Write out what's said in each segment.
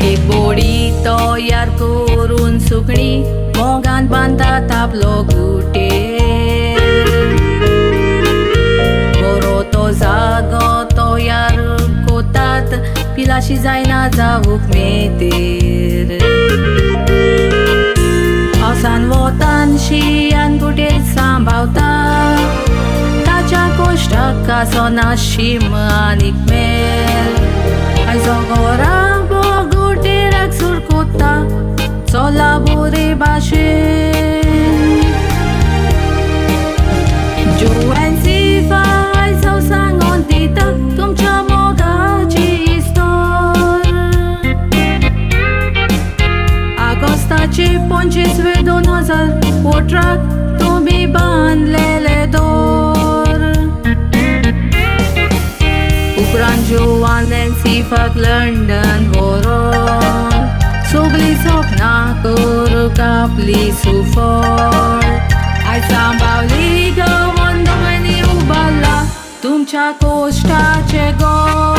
एक बोडी तयार करून सुकणी मोगान बांदतात आपलो गुटेर. बरो तो जागो तयार कोतात पिलाशी जायना जावूक मेतेर. पावसान वतान शियान गुटेर सांबाळता ताच्या कोश्टाक कासोना शीम आनीक मेल. आयजो गोरा बो गुटेराक सुरकोता चोला बोरे भाशेन. जुएन्सिफा आयजो सांगोन दिता तुमच्या मोगाची इस्तोर. आगोस्ताचे 25 2000 पोट्राक तुमी बांदलेले दोर. उपरांत जुएन्सिफाक लंडन व्हरोन सगळीं सपनां करूंक आपली सुफोर. आयज सांबाळली गांवान दोगांयनी उबारला तुमच्या कोश्टाचे गोर.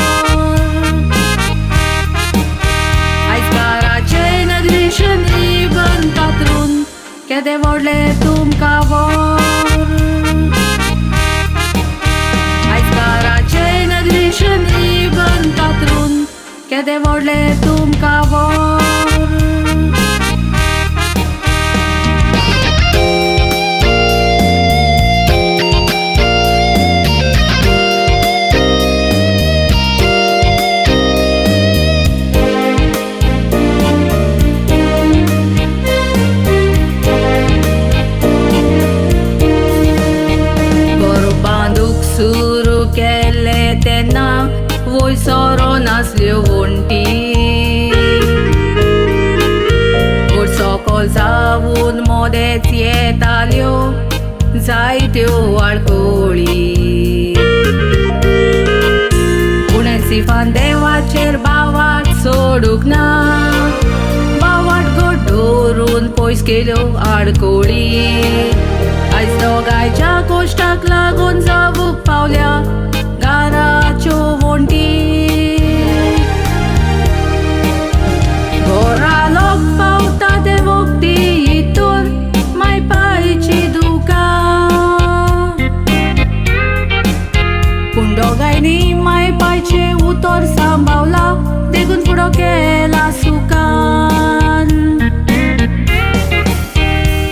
आयज काराचे नगरीशन इबन कातरून केदे व्हडले तुमकां वर. आयज काराचे नगरीशन इबन कातरून केदे व्हडले तुमकां वर. सुरू केले तेन्ना वयसरो नासल्यो वण्टी. गोड सकल जावून मोदेच येताल्यो जायत्यो आडकोळी. जुएन्सिफान देवाचेर बावाट सोडूंक ना. बावाट गोड धरून पयस केल्यो आडकोळी. आयज दोगांयच्या कोश्टाक लागून जावूक पावल्या घराच्यो वण्टी. घोरा लोक पावता ते वखदी हितूर मायपायची दुकां. पूण दोगांयनी मायपायचे उतर सांबाळला देखून फुडो केला सुकान.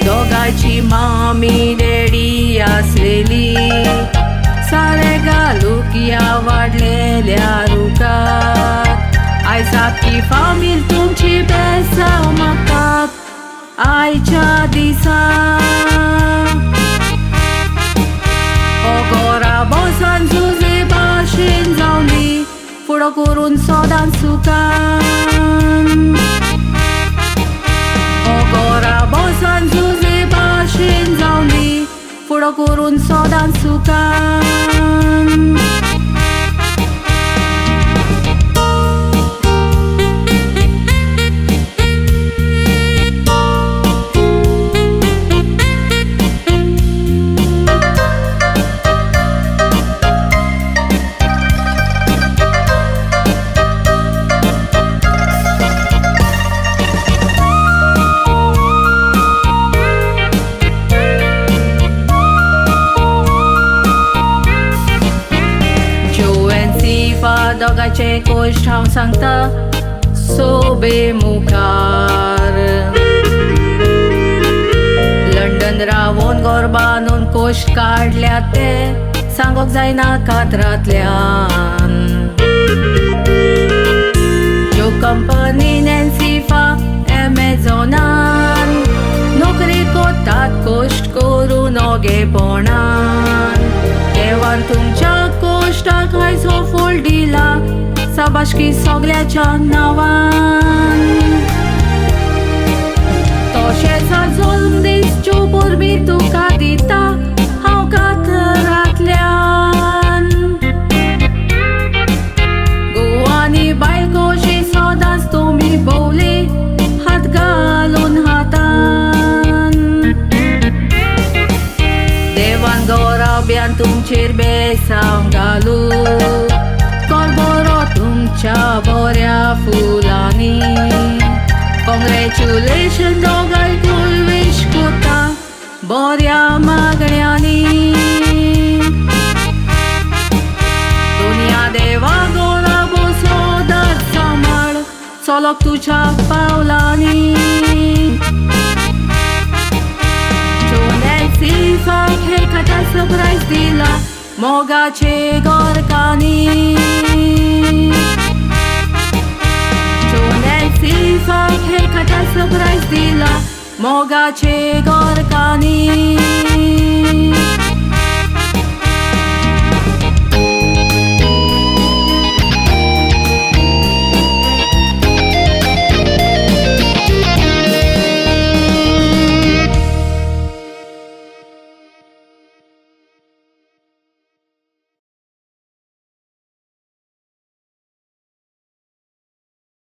दोगांयची मामी रेडी आसलेली सारे घालूक ह्या वाडलेल्या रुखाक. आयज सारकी फामील तुमची बेसांव मागतात आयच्या दिसा. हो गोरा बोसान झुजे भाशेन जावली फुडो करून सोदान सुकान. हो गोरा बोसान झुजे भाशेन जावली फुडो करून सोदान सुकान. दोगांचे कोश्ट हांव सांगता सोबे मुखार. लंडन रावून घर बांदून कोश्ट काडल्या ते सांगोक जायना कातरांतल्यान. ज्यो कंपनी जुएन्सिफा एमेझॉनान नोकरी कोतात कोश्ट करून ओगेपणान. देवान तुमच्या कोश्टाक आयजो फळ दिला शाबासकी सगल्याच्या नांवान. तशेंच आजून दिसच्यो परबी तुका दिता हांव कातरांतल्यान. गोवानी बायकोशी सदांच तुमी भोवली हात घालून हातान. देवान गौरव्यान तुमचेर बेसांव घालूं. कर बरो तुमच्या बऱ्या फुलांनी. Congratulations दोगांय तुल विश कोता बऱ्या मागण्यांनी दुनिया देवा गोला बसलो दात सांभाळ चलोक तुझ्या पावलांनी Nelsifak हे खात्या सरप्राईज दिला मोगाचे गोरकांनी Nelsifak हे खात्या सरप्राईज दिला मोगाचे गोरकांनी